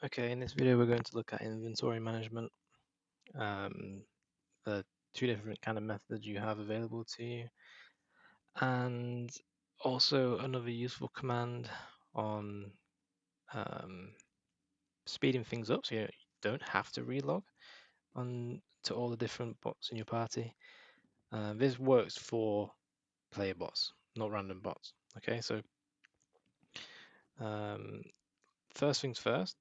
Okay, in this video we're going to look at inventory management. The two different kind of methods you have available to you, and also another useful command on speeding things up so you don't have to relog on to all the different bots in your party. This works for player bots, not random bots. Okay, so first things first,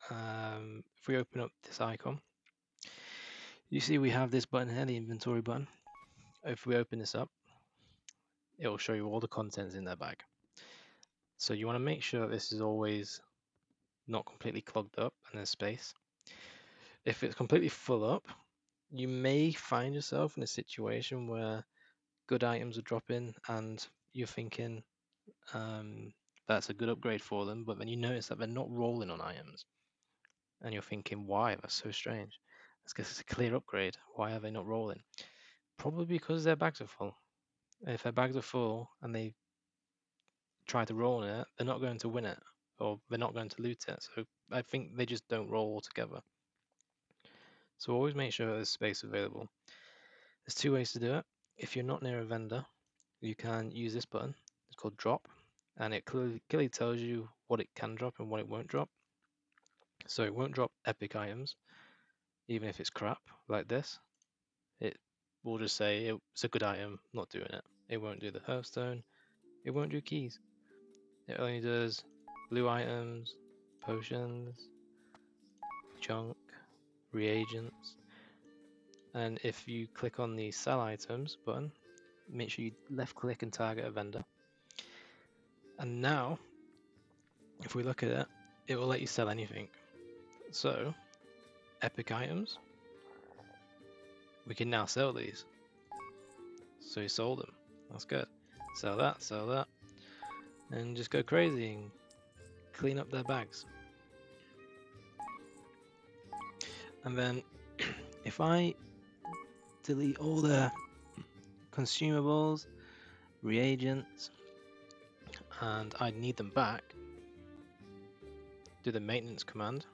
if we open up this icon, you see we have this button here, the inventory button. If we open this up, it will show you all the contents in their bag. So you want to make sure this is always not completely clogged up and there's space. If it's completely full up, you may find yourself in a situation where good items are dropping and you're thinking that's a good upgrade for them, but then you notice that they're not rolling on items. And you're thinking, why? That's so strange. It's because it's a clear upgrade. Why are they not rolling? Probably because their bags are full. If their bags are full and they try to roll on it, they're not going to win it, or they're not going to loot it. So I think they just don't roll altogether. So always make sure there's space available. There's two ways to do it. If you're not near a vendor, you can use this button. It's called drop, and it clearly tells you what it can drop and what it won't drop. So it won't drop epic items, even if it's crap like this. It will just say it's a good item, not doing it. It won't do the hearthstone. It won't do keys. It only does blue items, potions, junk, reagents. And if you click on the sell items button, make sure you left click and target a vendor. And now, if we look at it, it will let you sell anything. So, epic items, we can now sell these. So you sold them. That's good. Sell that, and just go crazy and clean up their bags. And then if I delete all their consumables, reagents, and I need them back, do the maintenance command,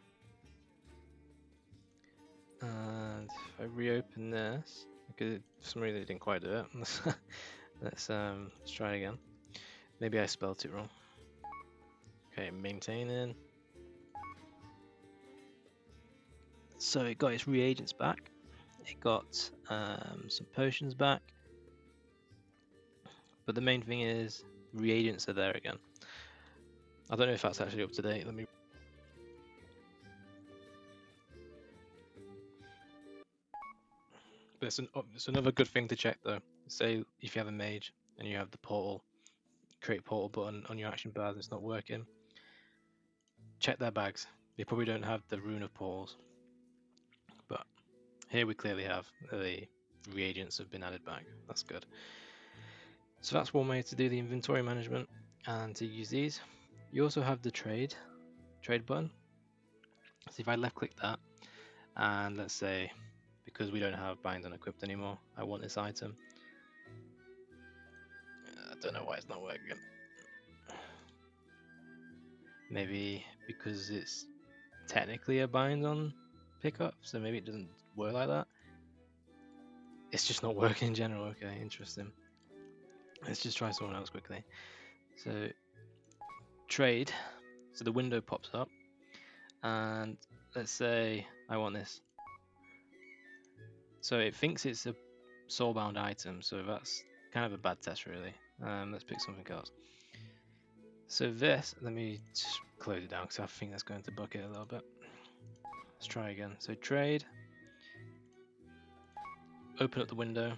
and if I reopen this, because for some reason it didn't quite do it, let's try it again. Maybe I spelled it wrong. Okay, maintaining. So it got its reagents back, it got some potions back, but the main thing is reagents are there again. I don't know if that's actually up to date. Let me. But it's another good thing to check though. Say if you have a mage and you have the portal, create portal button on your action bar and it's not working, check their bags. They probably don't have the rune of portals. But here we clearly have the reagents have been added back. That's good. So that's one way to do the inventory management and to use these. You also have the trade button. So if I left click that, and let's say because we don't have bind unequipped anymore, I want this item. I don't know why it's not working. Maybe because it's technically a bind on pickup, so maybe it doesn't work like that. It's just not working in general. Okay, interesting. Let's just try someone else quickly. So trade, so the window pops up, and let's say I want this. So it thinks it's a soulbound item, so that's kind of a bad test really. Let's pick something else. So this, let me just close it down because I think that's going to bucket a little bit. Let's try again. So trade, open up the window.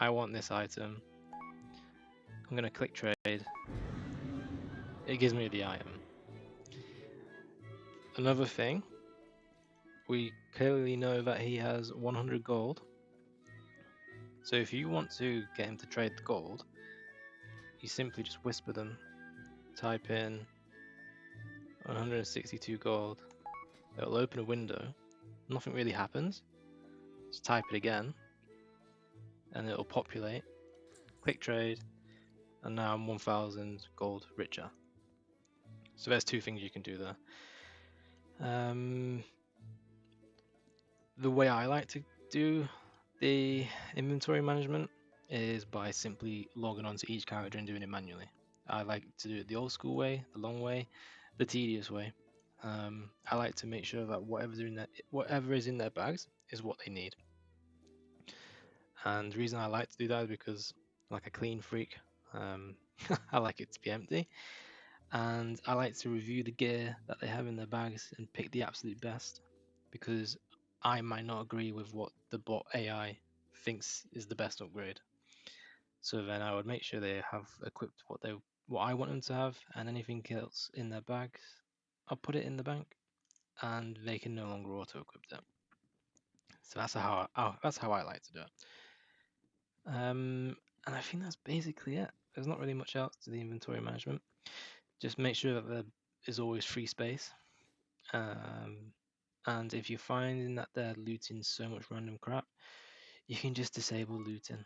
I want this item. I'm going to click trade. It gives me the item. Another thing, we clearly know that he has 100 gold. So if you want to get him to trade the gold, you simply just whisper them, type in 162 gold. It'll open a window. Nothing really happens. Just type it again, and it'll populate. Click trade, and now I'm 1,000 gold richer. So there's two things you can do there. The way I like to do the inventory management is by simply logging onto each character and doing it manually. I like to do it the old school way, the long way, the tedious way. I like to make sure that whatever is in their bags is what they need. And the reason I like to do that is because I'm like a clean freak. I like it to be empty. And I like to review the gear that they have in their bags and pick the absolute best, because I might not agree with what the bot AI thinks is the best upgrade. So then I would make sure they have equipped what I want them to have, and anything else in their bags, I'll put it in the bank, and they can no longer auto equip them. So that's how I like to do it. And I think that's basically it. There's not really much else to the inventory management. Just make sure that there is always free space. And if you're finding that they're looting so much random crap, you can just disable looting.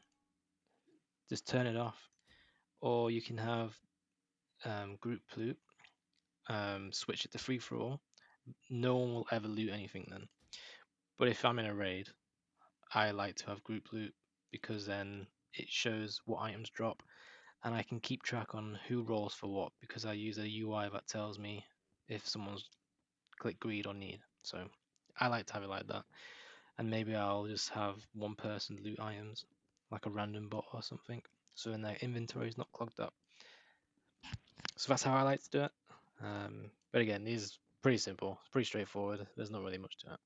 Just turn it off. Or you can have group loot, switch it to free for all. No one will ever loot anything then. But if I'm in a raid, I like to have group loot, because then it shows what items drop, and I can keep track on who rolls for what, because I use a UI that tells me if someone's clicked greed or need. So I like to have it like that. And maybe I'll just have one person loot items, like a random bot or something, so then their inventory is not clogged up. So that's how I like to do it. But again, these are pretty simple, it's pretty straightforward. There's not really much to it.